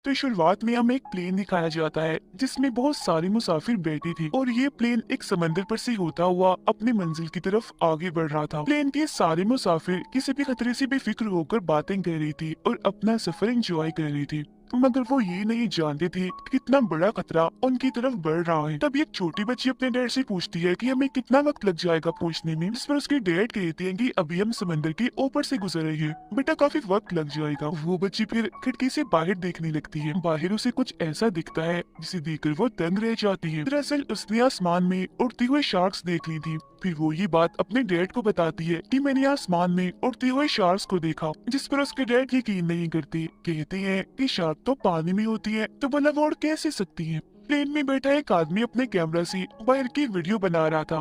तो शुरुआत में हमें एक प्लेन दिखाया जाता है जिसमें बहुत सारे मुसाफिर बैठे थे और ये प्लेन एक समंदर पर से होता हुआ अपनी मंजिल की तरफ आगे बढ़ रहा था। प्लेन के सारे मुसाफिर किसी भी खतरे से बेफिक्र होकर बातें कर रही थी और अपना सफर एंजॉय कर रही थी, मगर वो ये नहीं जानते थे कि कितना बड़ा खतरा उनकी तरफ बढ़ रहा है। तब एक छोटी बच्ची अपने डैड से पूछती है कि हमें कितना वक्त लग जाएगा पहुंचने में, जिस पर उसके डैड कहते हैं कि अभी हम समंदर के ऊपर से गुजर रहे हैं, बेटा काफी वक्त लग जाएगा। वो बच्ची फिर खिड़की से बाहर देखने लगती है। बाहर उसे कुछ ऐसा दिखता है जिसे देखकर वो दंग रह जाती है। दरअसल उसने आसमान में उड़ती हुए शार्क्स देख ली थी। फिर वो ये बात अपने डैड को बताती है कि मैंने आसमान में उड़ते हुए शार्क्स को देखा, जिस पर उसके डैड यकीन नहीं करते। कहते हैं कि शार्क तो पानी में होती है, तो भला वो उड़ कैसे सकती है। प्लेन में बैठा एक आदमी अपने कैमरा से बाहर की वीडियो बना रहा था।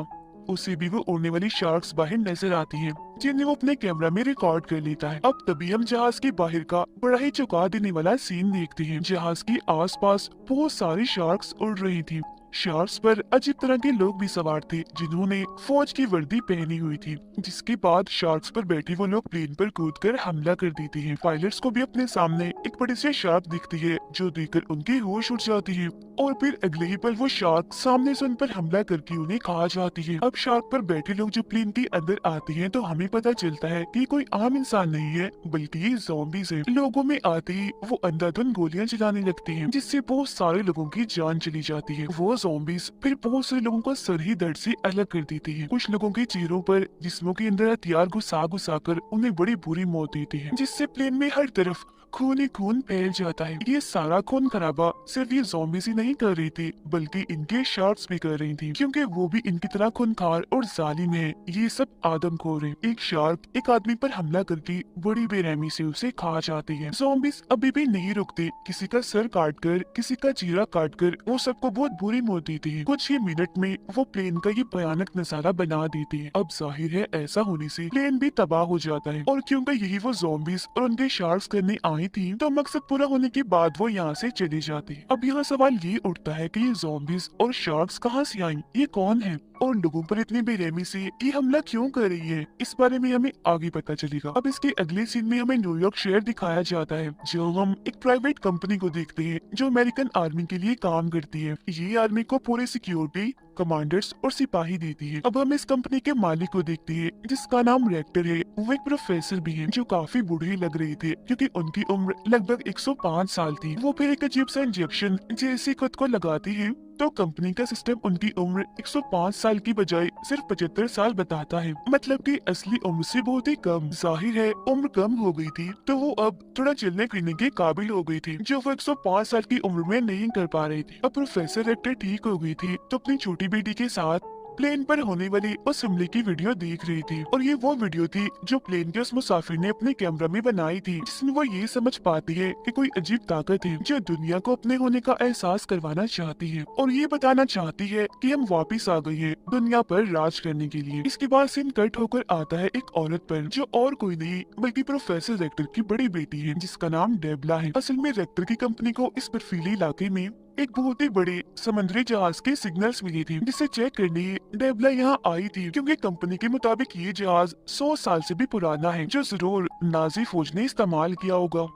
उसे भी वो उड़ने वाली शार्क्स बाहर नजर आती है, जिन्हें वो अपने कैमरा में रिकॉर्ड कर लेता है। अब तभी हम जहाज के बाहर का बड़ा ही चौंका देने वाला सीन देखते हैं। जहाज के आसपास बहुत सारी शार्क्स उड़ रही थी। शार्क्स पर अजीब तरह के लोग भी सवार थे जिन्होंने फौज की वर्दी पहनी हुई थी। जिसके बाद शार्क्स पर बैठे वो लोग प्लेन पर कूदकर हमला कर देते हैं। पायलट्स को भी अपने सामने एक बड़ी सी शार्क दिखती है जो देखकर उनकी होश उड़ जाती है और फिर अगले ही पल वो शार्क सामने से उन पर हमला करके उन्हें खा जाती है। अब शार्क पर बैठे लोग जब प्लेन के अंदर आते हैं तो हमें पता चलता है कि कोई आम इंसान नहीं है बल्कि ये ज़ॉम्बीज़ हैं। लोगों में आते ही वो अंधाधुंध गोलियां चलाने लगती हैं, जिससे बहुत सारे लोगों की जान चली जाती है। वो ज़ॉम्बीज़ फिर बहुत से लोगों का सर ही दर्द से अलग कर देती है। कुछ लोगों के चेहरों पर जिस्मों के अंदर हथियार घुसा घुसा कर उन्हें बड़ी बुरी मौत देती है, जिससे प्लेन में हर तरफ खून ही खून फैल जाता है। ये सारा खून खराबा सिर्फ ये ज़ॉम्बीज़ ही नहीं कर रही थी बल्कि इनके शार्क्स भी कर रही थी, क्योंकि वो भी इनकी तरह खूनखार और जालिम है। ये सब आदमखोर है। एक शार्क एक आदमी पर हमला करके बड़ी बेरहमी से उसे खा जाती है। ज़ॉम्बीज़ अभी भी नहीं रुकते। किसी का सर काट कर, किसी का चेहरा काट कर वो सबको बहुत बुरी मौत देती है। कुछ ही मिनट में वो प्लेन का ये भयानक नजारा बना देती है। अब जाहिर है ऐसा होने से प्लेन भी तबाह हो जाता है, और क्योंकि यही वो ज़ॉम्बीज़ और उनके शार्क्स करने आई थी तो मकसद पूरा होने के बाद वो यहाँ से चली जाती है। अब यहाँ सवाल ये उठता है कि ये ज़ॉम्बीज़ और शार्क्स कहाँ से आई, ये कौन है और लोगों पर इतनी बेरहमी से ये हमला क्यों कर रही है, इस बारे में हमें आगे पता चलेगा। अब इसके अगले सीन में हमें न्यूयॉर्क शहर दिखाया जाता है, जो हम एक प्राइवेट कंपनी को देखते हैं जो अमेरिकन आर्मी के लिए काम करती है। ये आर्मी को पूरे सिक्योरिटी, कमांडर्स और सिपाही देती है। अब हम इस कंपनी के मालिक को देखते हैं जिसका नाम रेक्टर है। वो एक प्रोफेसर भी है जो काफी बूढ़े लग रहे थे क्योंकि उनकी उम्र लगभग 105 साल थी। वो फिर एक अजीब सा इंजेक्शन जैसे खुद को लगाती है तो कंपनी का सिस्टम उनकी उम्र 105 साल की बजाय सिर्फ 75 साल बताता है, मतलब कि असली उम्र से बहुत ही कम। जाहिर है उम्र कम हो गई थी तो वो अब थोड़ा चलने फिरने के काबिल हो गई थी, जो वो 105 साल की उम्र में नहीं कर पा रही थी। अब प्रोफेसर रेक्टर ठीक हो गई थी तो अपनी छोटी बेटी के साथ प्लेन पर होने वाली उस हमले की वीडियो देख रही थी, और ये वो वीडियो थी जो प्लेन के उस मुसाफिर ने अपने कैमरा में बनाई थी, जिसमें वो ये समझ पाती है कि कोई अजीब ताकत है जो दुनिया को अपने होने का एहसास करवाना चाहती है और ये बताना चाहती है कि हम वापिस आ गए हैं दुनिया पर राज करने के लिए। इसके बाद सीन कट होकर आता है एक औरत पर जो और कोई नहीं बल्कि प्रोफेसर रेक्टर की बड़ी बेटी है जिसका नाम डेबला है। असल में रेक्टर की कंपनी को इस बर्फीले इलाके में एक बहुत ही बड़े समुद्री जहाज के सिग्नल्स मिली थी, जिसे चेक करने डेबला यहाँ आई थी, क्योंकि कंपनी के मुताबिक ये जहाज 100 साल से भी पुराना है जो जरूर नाजी फौज ने इस्तेमाल किया होगा,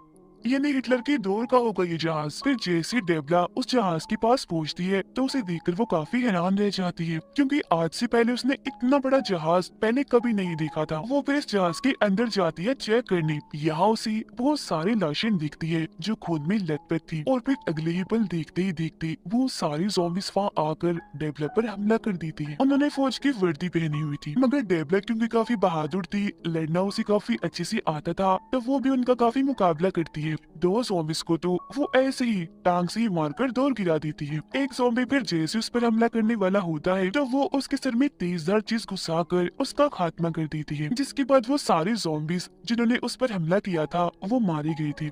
यानी हिटलर के दौर का होगा ये जहाज। फिर जैसे डेबला उस जहाज के पास पहुंचती है तो उसे देखकर वो काफी हैरान रह जाती है, क्योंकि आज से पहले उसने इतना बड़ा जहाज पहले कभी नहीं देखा था। वो फिर इस जहाज के अंदर जाती है चेक करने। यहाँ उसे बहुत सारी लाशें दिखती है जो खून में लथपथ थी, और फिर अगले ही पल देखते ही देखते वो सारी ज़ॉम्बीज़ वहाँ आकर डेबला पर हमला कर देती है। उन्होंने फौज की वर्दी पहनी हुई थी, मगर डेबला क्योंकि काफी बहादुर थी, लड़ना उसे काफी अच्छे से आता था, तो वो भी उनका काफी मुकाबला करती है। दो ज़ॉम्बीज़ को तो वो ऐसे ही टांग से ही मारकर दूर गिरा देती है। एक ज़ॉम्बी फिर जैसे उस पर हमला करने वाला होता है तो वो उसके सर में तेजधार चीज घुसाकर उसका खात्मा कर देती है, जिसके बाद वो सारे ज़ॉम्बीज़ जिन्होंने उस पर हमला किया था वो मारी गई थी।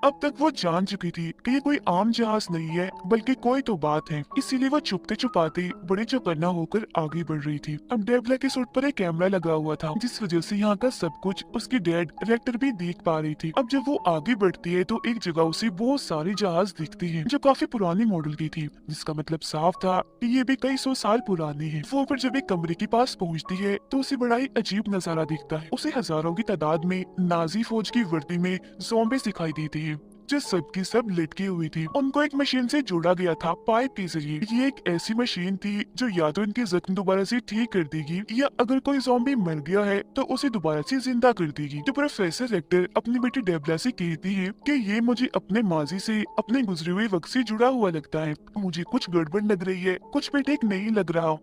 अब तक वो जान चुकी थी कि ये कोई आम जहाज नहीं है बल्कि कोई तो बात है, इसीलिए वो छुपते छुपाते बड़े चौकन्ना होकर आगे बढ़ रही थी। अब डेबला के सूट पर एक कैमरा लगा हुआ था जिस वजह से यहाँ का सब कुछ उसकी डैड रेक्टर भी देख पा रही थी। अब जब वो आगे बढ़ती है तो एक जगह उसे बहुत सारे जहाज दिखती हैं जो काफी पुरानी मॉडल की थी, जिसका मतलब साफ था कि ये भी कई 100 साल पुरानी है। वो फिर जब एक कमरे के पास पहुँचती है तो उसे बड़ा ही अजीब नजारा दिखता है। उसे हजारों की तादाद में नाजी फौज की वर्दी में ज़ॉम्बीज़ दिखाई देती है। जो सबकी सब लटकी हुई थी। उनको एक मशीन से जोड़ा गया था पाइप के जरिए। ये एक ऐसी मशीन थी जो या तो इनके जख्म दोबारा से ठीक कर देगी या अगर कोई ज़ॉम्बी मर गया है तो उसे दोबारा से जिंदा कर देगी। तो प्रोफेसर रेक्टर अपनी बेटी डेबला से कहती है कि ये मुझे अपने माजी से, अपने गुजरे हुए वक्त से जुड़ा हुआ लगता है। मुझे कुछ गड़बड़ लग रही है, कुछ भी ठीक नहीं लग रहा,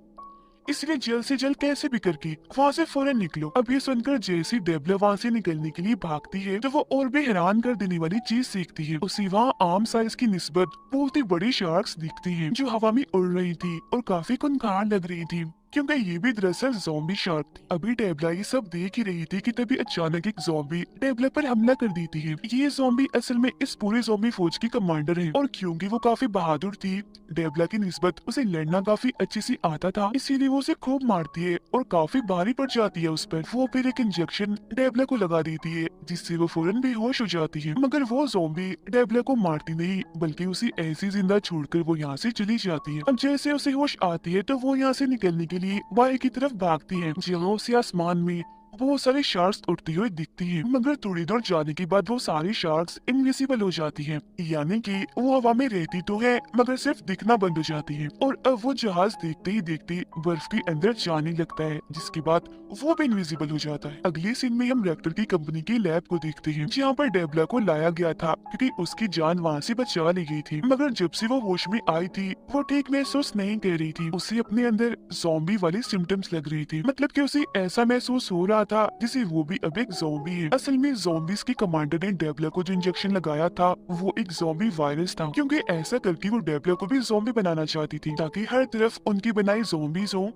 इसलिए जल्द से जल्द कैसे भी करके वहाँ से फौरन निकलो। अब ये सुनकर जैसी डेबला वहाँ से निकलने के लिए भागती है तो वो और भी हैरान कर देने वाली चीज सीखती है। उसी वहाँ आम साइज की निस्बत बहुत ही बड़ी शार्क्स दिखती हैं जो हवा में उड़ रही थी और काफी खूंखार लग रही थी क्योंकि ये भी दरअसल ज़ॉम्बी शार्क थी। अभी डेबला ये सब देख ही रही थी कि तभी अचानक एक ज़ॉम्बी डेबला पर हमला कर देती है। ये ज़ॉम्बी असल में इस पूरे ज़ॉम्बी फौज की कमांडर है और क्योंकि वो काफी बहादुर थी, डेबला की निस्बत उसे लड़ना काफी अच्छे से आता था, इसीलिए वो उसे खूब मारती है और काफी भारी पड़ जाती है उस पर। वो फिर एक इंजेक्शन डेबला को लगा देती है जिससे वो फौरन बेहोश हो जाती है। मगर वो ज़ॉम्बी डेबला को मारती नहीं बल्कि उसे ऐसी जिंदा छोड़कर वो यहाँ से चली जाती है। अब जैसे उसे होश आती है तो वो यहाँ से निकलने के लिए बाहर की तरफ भागती है जहाँ उसे आसमान में बहुत सारे शार्क्स उड़ती हुई दिखती हैं। मगर थोड़ी दूर जाने के बाद वो सारी शार्क्स इनविजिबल हो जाती हैं, यानी कि वो हवा में रहती तो है मगर सिर्फ दिखना बंद हो जाती है। और अब वो जहाज देखते ही देखते बर्फ के अंदर जाने लगता है जिसके बाद वो भी इनविजिबल हो जाता है। अगले सीन में हम रेक्टर की कंपनी की लैब को देखते हैं जहाँ पर डेबला को लाया गया था क्योंकि उसकी जान वहाँ से बचा ली गई थी। मगर जब से वो होश में आई थी वो ठीक महसूस नहीं कर रही थी, उसे अपने अंदर ज़ॉम्बी वाली सिम्टम्स लग रही थी। मतलब कि उसे ऐसा महसूस हो रहा था जिसे वो भी अब एक ज़ॉम्बी है। असल में ज़ॉम्बीज के कमांडर ने डेबला को जो इंजेक्शन लगाया था वो एक ज़ॉम्बी वायरस था क्योंकि ऐसा करके वो डेबला को भी ज़ॉम्बी बनाना चाहती थी ताकि हर तरफ उनकी बनाई ज़ॉम्बीज हो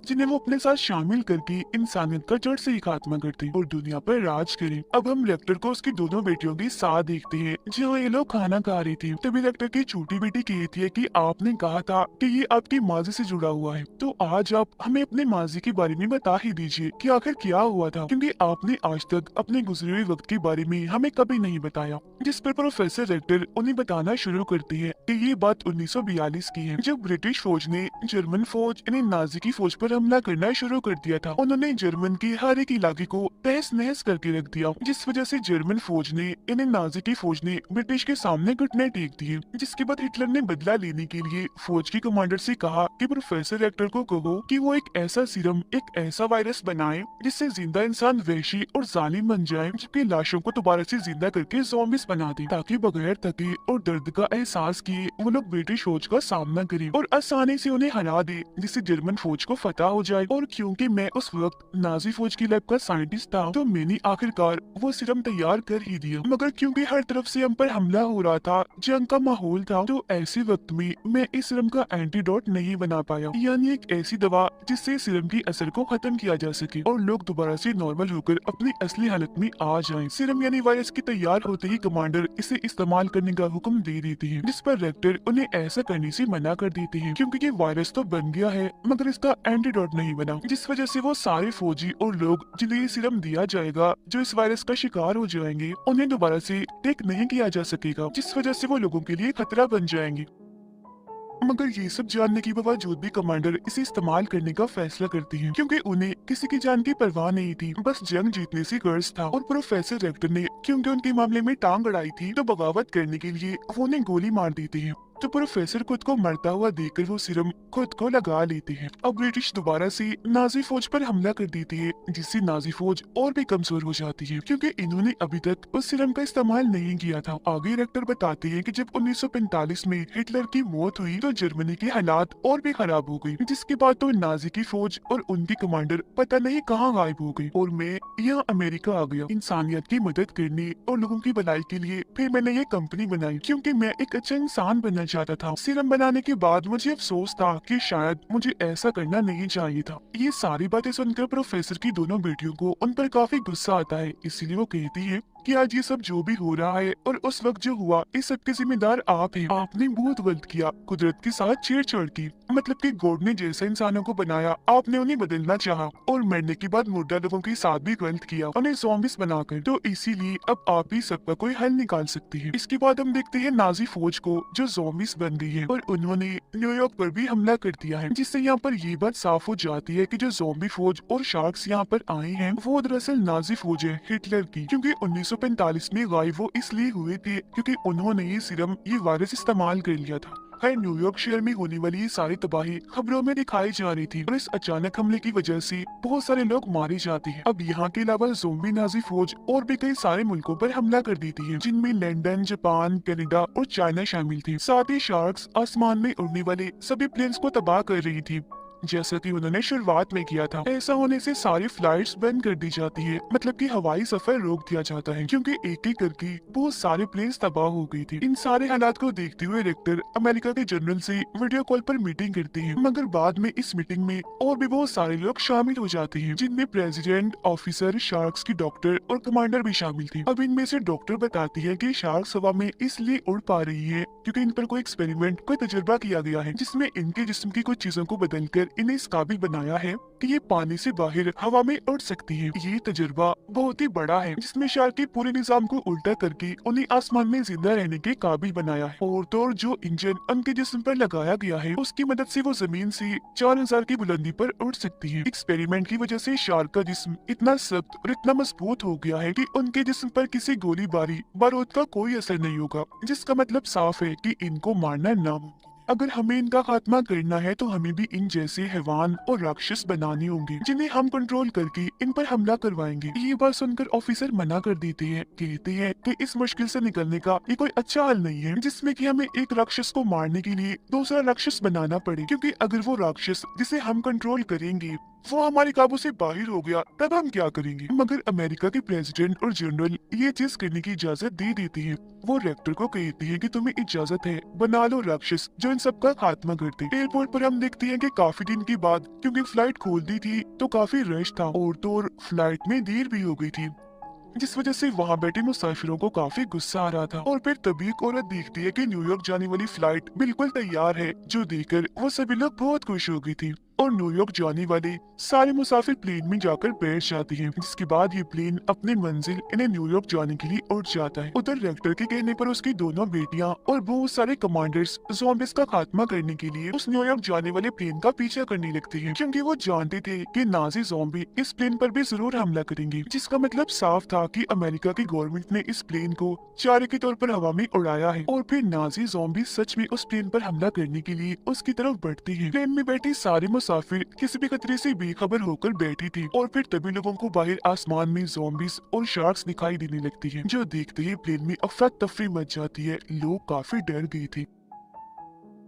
जिन्हें वो अपने साथ शामिल करके इंसानियत का जड़ से ही खात्मा करते और दुनिया पर राज करें। अब हम रेक्टर को उसकी दोनों बेटियों के साथ देखते हैं जहाँ ये लोग खाना खा रही थी। तभी रेक्टर की छोटी बेटी कहती है कि आपने कहा था कि ये आपकी माजी से जुड़ा हुआ है, तो आज आप हमें अपने माजी के बारे में बता ही दीजिए कि आखिर क्या हुआ था, क्योंकि आपने आज तक अपने गुजरे हुए वक्त के बारे में हमें कभी नहीं बताया। जिस पर प्रोफेसर रेक्टर उन्हें बताना शुरू करती है कि ये बात 1942 की है जब ब्रिटिश फौज ने जर्मन फौज यानी नाजी की फौज पर हमला करना शुरू कर दिया था। उन्होंने जर्मन के हर एक इलाके को तहस नहस करके रख दिया जिस वजह से जर्मन फौज ने इन्हें नाजी की फौज ने ब्रिटिश के सामने घुटने टेक दिए। जिसके बाद हिटलर ने बदला लेने के लिए फौज के कमांडर से कहा कि प्रोफेसर रेक्टर को कहो कि वो एक ऐसा सीरम, एक ऐसा वायरस बनाए जिससे जिंदा इंसान वहशी और जालिम बन जाए जबकि लाशों को दोबारा से जिंदा करके ज़ॉम्बीज़ बना दे ताकि बगैर थके और दर्द का एहसास किए वो लोग ब्रिटिश फौज का सामना करें और आसानी से उन्हें हरा दे जिससे जर्मन फौज को फतह हो जाए। और क्योंकि मैं उस वक्त नाजी फौज की लैब का साइंटिस्ट था तो मैंने आखिरकार वो सीरम तैयार कर ही दिया। मगर क्योंकि हर तरफ से हम पर हमला हो रहा था, जंग का माहौल था, तो ऐसे वक्त में मैं इस सीरम का एंटीडोट नहीं बना पाया, यानी एक ऐसी दवा जिससे सीरम की असर को खत्म किया जा सके और लोग दोबारा से नॉर्मल होकर अपनी असली हालत में आ जाएं। सीरम यानी वायरस की तैयार होते ही कमांडर इसे इस्तेमाल करने का हुक्म दे देते हैं जिस पर रेक्टर उन्हें ऐसा करने से मना कर देते हैं क्योंकि ये वायरस तो बन गया है मगर इसका एंटीडोट नहीं बना, जिस वजह से वो सारे फौजी और लोग जिन्हें ये सीरम दिया जाएगा जो इस वायरस का शिकार हो जाएंगे उन्हें दोबारा से टेक नहीं किया जा सकेगा जिस वजह से वो लोगों के लिए खतरा बन जाएंगे। मगर ये सब जानने के बावजूद भी कमांडर इसे इस्तेमाल करने का फैसला करती हैं क्योंकि उन्हें किसी की जान की परवाह नहीं थी, बस जंग जीतने से गर्ज था। और प्रोफेसर रेक्टर ने क्योंकि उनके मामले में टांग अड़ाई थी तो बगावत करने के लिए वो उन्हें गोली मार देते हैं। तो प्रोफेसर खुद को मरता हुआ देखकर वो सीरम खुद को लगा लेते हैं। अब ब्रिटिश दोबारा से नाजी फौज पर हमला कर देती है जिससे नाजी फौज और भी कमजोर हो जाती है क्योंकि इन्होंने अभी तक उस सीरम का इस्तेमाल नहीं किया था। आगे रेक्टर बताते हैं कि जब 1945 में हिटलर की मौत हुई तो जर्मनी के हालात और भी खराब हो गई, जिसके बाद तो नाजी की फौज और उनकी कमांडर पता नहीं कहाँ गायब हो गई और मैं यहाँ अमेरिका आ गया इंसानियत की मदद करने और लोगों की भलाई के लिए। फिर मैंने ये कंपनी बनाई क्योंकि मैं एक अच्छा इंसान बनना चाहता था। सीरम बनाने के बाद मुझे अफसोस था कि शायद मुझे ऐसा करना नहीं चाहिए था। ये सारी बातें सुनकर प्रोफेसर की दोनों बेटियों को उन पर काफी गुस्सा आता है, इसलिए वो कहती है कि आज ये सब जो भी हो रहा है और उस वक्त जो हुआ इस सब के जिम्मेदार आप हैं। आपने बहुत गलत किया, कुदरत के साथ छेड़छाड़ की, मतलब कि गॉड ने जैसे इंसानों को बनाया आपने उन्हें बदलना चाहा और मरने के बाद मुर्दा लोगों के साथ भी गलत किया उन्हें ज़ॉम्बीज़ बनाकर। तो इसीलिए अब आप ही सबका कोई हल निकाल सकती है। इसके बाद हम देखते हैं नाजी फौज को जो ज़ॉम्बीज़ बन गई है और उन्होंने न्यूयॉर्क पर भी हमला कर दिया है, जिससे यहाँ पर ये बात साफ हो जाती है कि जो ज़ॉम्बी फौज और शार्क्स यहाँ पर आए हैं वो दरअसल नाजी फौज है हिटलर की, क्योंकि 1945 में गायब वो इसलिए हुए थे क्योंकि उन्होंने ये वायरस इस्तेमाल कर लिया था। खैर, न्यूयॉर्क शहर में होने वाली ये सारी तबाही खबरों में दिखाई जा रही थी और इस अचानक हमले की वजह से बहुत सारे लोग मारे जाते हैं। अब यहाँ के अलावा ज़ोंबी नाजी फौज और भी कई सारे मुल्कों पर हमला कर देती है, जिनमें लंदन, जापान, कनाडा और चाइना शामिल थे। साथ ही शार्क्स आसमान में उड़ने वाले सभी प्लेन्स को तबाह कर रही थी, जैसा कि उन्होंने शुरुआत में किया था। ऐसा होने से सारी फ्लाइट्स बंद कर दी जाती है, मतलब कि हवाई सफर रोक दिया जाता है, क्योंकि एक एक करके बहुत सारे प्लेन्स तबाह हो गई थी। इन सारे हालात को देखते हुए रेक्टर अमेरिका के जनरल से वीडियो कॉल पर मीटिंग करते हैं, मगर बाद में इस मीटिंग में और भी बहुत सारे लोग शामिल हो जाते हैं, जिनमें प्रेसिडेंट, ऑफिसर, शार्क्स की डॉक्टर और कमांडर भी शामिल थे। अब इनमें से डॉक्टर बताती है कि शार्क्स हवा में इसलिए उड़ पा रही है क्योंकि इन पर कोई एक्सपेरिमेंट, कोई तजुर्बा किया गया है, जिसमें इनके जिस्म की कुछ चीजों को बदलकर इन्हें इस काबिल बनाया है कि ये पानी से बाहर हवा में उड़ सकती है। ये तजुर्बा बहुत ही बड़ा है, जिसमें शार्क के पूरे निजाम को उल्टा करके उन्हें आसमान में जिंदा रहने के काबिल बनाया है। और तो और जो इंजन उनके जिस्म पर लगाया गया है, उसकी मदद से वो जमीन से 4000 की बुलंदी पर उड़ सकती है। एक्सपेरिमेंट की वजह से शार्क का जिस्म इतना सख्त और इतना मजबूत हो गया है कि उनके जिस्म पर किसी गोलीबारी, बारूद का कोई असर नहीं होगा, जिसका मतलब साफ है कि इनको मारना नामुमकिन। अगर हमें इनका खात्मा करना है तो हमें भी इन जैसे हैवान और राक्षस बनाने होंगे, जिन्हें हम कंट्रोल करके इन पर हमला करवाएंगे। ये बात सुनकर ऑफिसर मना कर देते हैं, कहते हैं कि इस मुश्किल से निकलने का ये कोई अच्छा हल नहीं है, जिसमें कि हमें एक राक्षस को मारने के लिए दूसरा राक्षस बनाना पड़े, क्योंकि अगर वो राक्षस जिसे हम कंट्रोल करेंगे वो हमारे काबू से बाहर हो गया, तब हम क्या करेंगे। मगर अमेरिका के प्रेसिडेंट और जनरल ये चीज करने की इजाजत दे देती है। वो रेक्टर को कहती है कि तुम्हें इजाजत है, बना लो राक्षस जो इन सबका खात्मा करते। एयरपोर्ट पर हम देखते हैं कि काफी दिन के बाद, क्योंकि फ्लाइट खोल दी थी तो काफी रश था और तो और फ्लाइट में देर भी हो गई थी, जिस वजह से वहाँ बैठे मुसाफिरों को काफी गुस्सा आ रहा था। और फिर तभी एक औरत देखती है कि न्यूयॉर्क जाने वाली फ्लाइट बिल्कुल तैयार है, जो देखकर वो सभी लोग बहुत खुश हो गई थी और न्यूयॉर्क जाने वाले सारे मुसाफिर प्लेन में जाकर बैठ जाते हैं, जिसके बाद ये प्लेन अपनी मंजिल इन्हें न्यूयॉर्क जाने के लिए उड़ जाता है। उधर रेक्टर के कहने पर उसकी दोनों बेटियां और बहुत सारे कमांडर्स ज़ॉम्बीज़ का खात्मा करने के लिए उस न्यूयॉर्क जाने वाले प्लेन का पीछा करने लगते हैं, क्योंकि वो जानते थे कि नाजी ज़ॉम्बी इस प्लेन पर भी जरूर हमला करेंगे, जिसका मतलब साफ था कि अमेरिका की गवर्नमेंट ने इस प्लेन को चारे के तौर पर हवा में उड़ाया है। और फिर नाजी ज़ॉम्बी सच में उस प्लेन पर हमला करने के लिए उसकी तरफ बढ़ते हैं। प्लेन में बैठे सारे मुसाफिर किसी भी खतरे से बेखबर होकर बैठी थी और फिर तभी लोगों को बाहर आसमान में ज़ॉम्बीज़ और शार्क्स दिखाई देने लगती हैं, जो देखते ही प्लेन में अफरा तफरी मच जाती है। लोग काफी डर गए थे।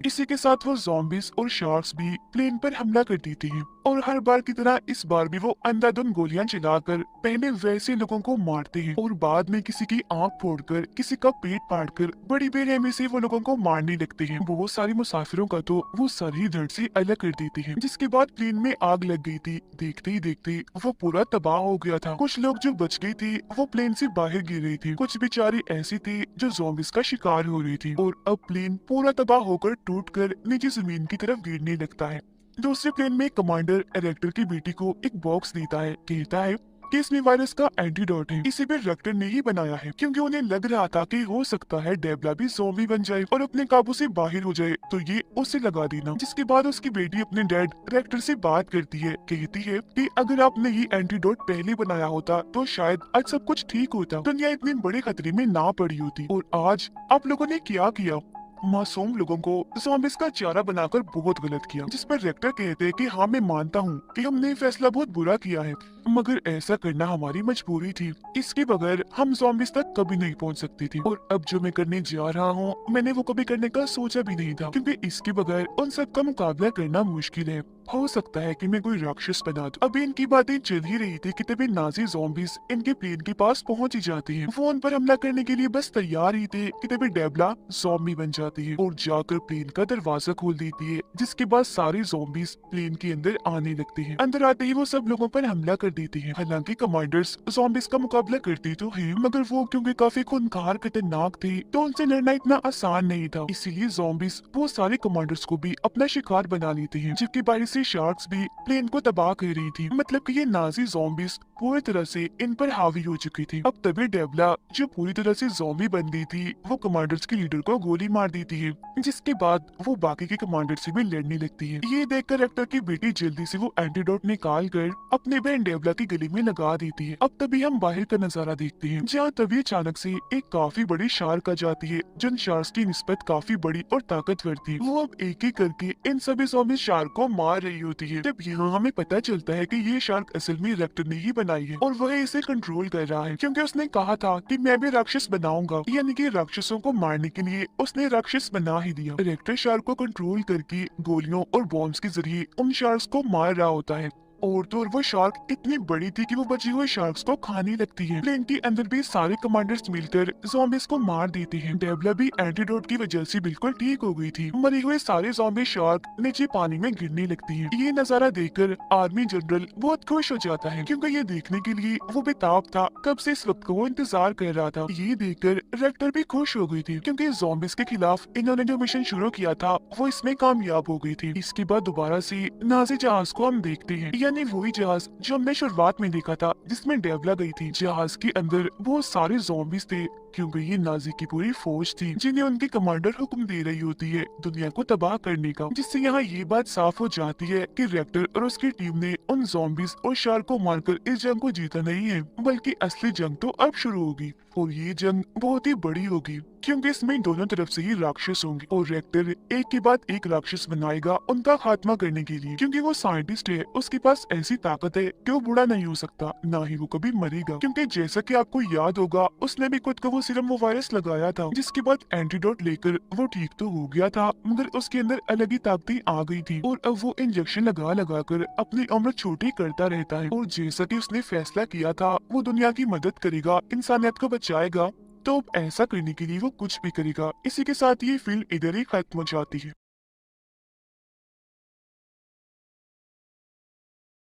इसी के साथ वो ज़ॉम्बीज़ और शार्क्स भी प्लेन पर हमला कर देते हैं और हर बार की तरह इस बार भी वो अंधाधुंध गोलियां चलाकर पहले वैसे लोगों को मारते हैं और बाद में किसी की आंख फोड़कर, किसी का पेट फाड़कर बड़ी बेरहमी से वो लोगों को मारने लगते हैं। बहुत सारे मुसाफिरों का तो वो सर ही धड़ से अलग कर देते हैं, जिसके बाद प्लेन में आग लग गई थी। देखते ही देखते वो पूरा तबाह हो गया था। कुछ लोग जो बच गए थे वो प्लेन से बाहर गिर रहे थे, कुछ बेचारे ऐसे थे जो ज़ॉम्बीज़ का शिकार हो रही थी और अब प्लेन पूरा तबाह होकर टूटकर नीचे जमीन की तरफ गिरने लगता है। दूसरे प्लेन में कमांडर रेक्टर की बेटी को एक बॉक्स देता है, कहता है कि इसमें वायरस का एंटीडोट है, इसे भी रेक्टर ने ही बनाया है, क्योंकि उन्हें लग रहा था कि हो सकता है डेबला भी ज़ॉम्बी बन जाए और अपने काबू से बाहर हो जाए, तो ये उसे लगा देना। जिसके बाद उसकी बेटी अपने डैड रेक्टर से बात करती है, कहती है कि अगर आपने ये एंटीडोट पहले बनाया होता तो शायद आज सब कुछ ठीक होता, दुनिया इतने बड़े खतरे में ना पड़ी होती। और आज आप लोगों ने क्या किया, मासूम लोगों को ज़ॉम्बीज़ का चारा बनाकर बहुत गलत किया। जिस पर रेक्टर कहते हैं कि हाँ, मैं मानता हूँ कि हमने फैसला बहुत बुरा किया है, मगर ऐसा करना हमारी मजबूरी थी। इसके बगैर हम ज़ॉम्बीज़ तक कभी नहीं पहुँच सकती थी और अब जो मैं करने जा रहा हूँ मैंने वो कभी करने का सोचा भी नहीं था, क्योंकि इसके बगैर उन सब का मुकाबला करना मुश्किल है। हो सकता है कि मैं कोई राक्षस बना दूं। अभी इनकी बातें चल ही रही थी कि तभी नाजी ज़ॉम्बीज़ इनके प्लेन के पास पहुंच ही जाती हैं। वो उन पर हमला करने के लिए बस तैयार ही थे कि तभी डेबला ज़ॉम्बी बन जाती है और जाकर प्लेन का दरवाजा खोल देती है, जिसके बाद सारे ज़ॉम्बीज़ प्लेन के अंदर आने लगते हैं। अंदर आते ही वो सब लोगों पर हमला कर देते हैं। हालांकि कमांडर्स ज़ॉम्बीज़ का मुकाबला करते तो हैं, मगर वो क्योंकि काफी खूंखार खतरनाक थे तो उनसे लड़ना इतना आसान नहीं था। इसीलिए ज़ॉम्बीज़ वो सारे कमांडर्स को भी अपना शिकार बना लेते हैं, जबकि बाहर से शार्क्स भी प्लेन को तबाह कर रही थी। मतलब कि ये नाजी ज़ॉम्बीज़ पूरी तरह से इन पर हावी हो चुकी थी। अब तभी डेबला, जो पूरी तरह से ज़ॉम्बी बन गई थी, वो कमांडर्स के लीडर को गोली मार देती है, जिसके बाद वो बाकी के कमांडर से भी लड़ने लगती है। ये देखकर रेक्टर की बेटी जल्दी से वो एंटीडोट निकाल कर अपनी बहन डेबला डेवला के गले में लगा देती है। अब तभी हम बाहर का नजारा देखते हैं, जहाँ तभी अचानक से एक काफी बड़ी शार्क आ जाती है, जिन शार्क्स की निस्बत काफी बड़ी और ताकतवर थी। वो अब एक एक करके इन सभी ज़ॉम्बी शार्क को मार रही होती है। तब यहाँ हमें पता चलता है कि ये शार्क असल में रेक्टर ने ही बनाई है और वह इसे कंट्रोल कर रहा है, क्योंकि उसने कहा था कि मैं भी राक्षस बनाऊंगा, यानी कि राक्षसों को मारने के लिए उसने राक्षस बना ही दिया। रेक्टर शार्क को कंट्रोल करके गोलियों और बॉम्ब्स के जरिए उन शार्क्स को मार रहा होता है। और तो और वो शार्क इतनी बड़ी थी कि वो बची हुए शार्क्स को खाने लगती है। प्लेन के अंदर भी सारे कमांडर्स मिलकर ज़ॉम्बीज को मार देते हैं। डेवला भी एंटीडोट की वजह से बिल्कुल ठीक हो गई थी। मरे हुए सारे ज़ॉम्बी शार्क नीचे पानी में गिरने लगती हैं। ये नजारा देखकर आर्मी जनरल बहुत खुश हो जाता है, क्योंकि ये देखने के लिए वो बेताब था, कब से इस वक्त को वो इंतजार कर रहा था। ये देखकर रेक्टर भी खुश हो गई थी, क्योंकि ज़ॉम्बीज के खिलाफ इन्होंने जो मिशन शुरू किया था वो इसमें कामयाब हो गई थी। इसके बाद दोबारा से नाज़ी जहाज को हम देखते हैं, यानी वही जहाज जो हमने शुरुआत में देखा था, जिसमें डेवला गई थी। जहाज के अंदर बहुत सारे ज़ॉम्बीज थे, क्योंकि ये नाजी की पूरी फौज थी, जिन्हें उनकी कमांडर हुक्म दे रही होती है दुनिया को तबाह करने का। जिससे यहाँ ये बात साफ हो जाती है कि रेक्टर और उसकी टीम ने उन ज़ॉम्बीज और शार्क को मारकर इस जंग को जीता नहीं है, बल्कि असली जंग तो अब शुरू होगी। और ये जंग बहुत ही बड़ी होगी, क्योंकि इसमें दोनों तरफ से ही राक्षस होंगे और रेक्टर एक के बाद एक राक्षस बनाएगा उनका खात्मा करने के लिए। क्योंकि वो साइंटिस्ट है, उसके पास ऐसी ताकत है कि वो बुरा नहीं हो सकता, ना ही वो कभी मरेगा। क्योंकि जैसा कि आपको याद होगा, उसने भी खुद को वो सीरम वो वायरस लगाया था, जिसके बाद एंटीडोट लेकर वो ठीक तो हो गया था, मगर उसके अंदर अलग ही ताकतें आ गई थी और अब वो इंजेक्शन लगा लगा कर अपनी उम्र छोटी करता रहता है। और जैसा कि उसने फैसला किया था वो दुनिया की मदद करेगा, इंसानियत को बचाएगा, तो अब ऐसा करने के लिए वो कुछ भी करेगा। इसी के साथ ये फिल्म इधर ही खत्म हो जाती है।